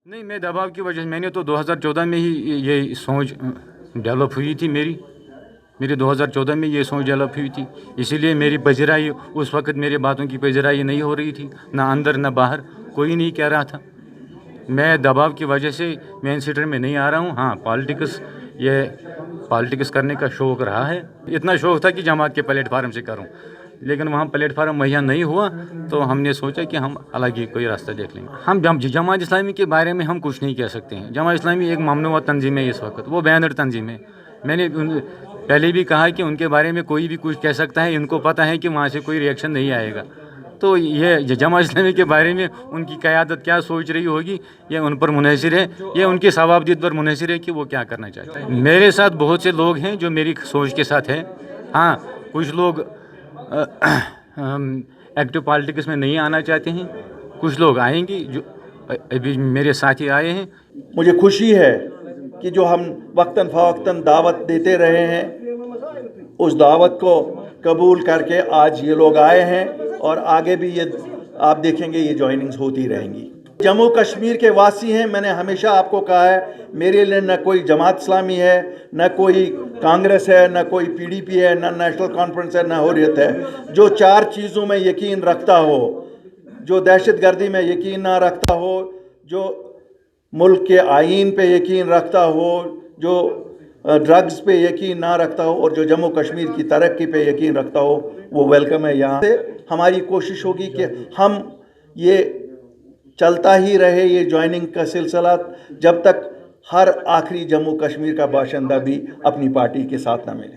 नहीं, मैं दबाव की वजह से, मैंने तो 2014 में ही ये सोच डेवलप हुई थी मेरी 2014 में ये सोच डेवलप हुई थी, इसीलिए मेरी पजराई उस वक्त मेरी बातों की पजराई नहीं हो रही थी, ना अंदर ना बाहर, कोई नहीं कह रहा था। मैं दबाव की वजह से मेन स्ट्रीम में नहीं आ रहा हूँ। हाँ, पॉलिटिक्स करने का शौक़ रहा है। इतना शौक़ था कि जमात के प्लेटफार्म से करूँ, लेकिन वहाँ प्लेटफार्म मुहैया नहीं हुआ, तो हमने सोचा कि हम अलग ही कोई रास्ता देख लेंगे। हम जमात इस्लामी के बारे में हम कुछ नहीं कह सकते हैं। जमात इस्लामी एक ममनुआ तंजीम है इस वक्त, वो बैनर तंजीम है। मैंने पहले भी कहा कि उनके बारे में कोई भी कुछ कह सकता है, इनको पता है कि वहाँ से कोई रिएक्शन नहीं आएगा। तो ये जमात इस्लामी के बारे में उनकी क़यादत क्या सोच रही होगी, ये उन पर मुनहसर है, ये उनके सवाबदीद पर मुनहसर है कि वो क्या करना चाहता है। मेरे साथ बहुत से लोग हैं जो मेरी सोच के साथ हैं। हाँ, कुछ लोग एक्टिव पॉलिटिक्स में नहीं आना चाहते हैं, कुछ लोग आएंगे, जो अभी मेरे साथी आए हैं। मुझे खुशी है कि जो हम वक्तन फ़वक्तन दावत देते रहे हैं, उस दावत को कबूल करके आज ये लोग आए हैं, और आगे भी ये आप देखेंगे ये जॉइनिंग्स होती रहेंगी। जम्मू कश्मीर के वासी हैं, मैंने हमेशा आपको कहा है, मेरे लिए न कोई जमात इस्लामी है, न कोई कांग्रेस है, न कोई पीडीपी है, न नेशनल कॉन्फ्रेंस है, न हुर्रियत है। जो चार चीज़ों में यकीन रखता हो, जो दहशत गर्दी में यकीन ना रखता हो, जो मुल्क के आईन पे यकीन रखता हो, जो ड्रग्स पे यकीन ना रखता हो, और जो जम्मू कश्मीर की तरक्की पे यकीन रखता हो, वो वेलकम है। यहाँ से हमारी कोशिश होगी कि हम ये चलता ही रहे, ये ज्वाइनिंग का सिलसिला, जब तक हर आखिरी जम्मू कश्मीर का बाशिंदा भी अपनी पार्टी के साथ ना मिले।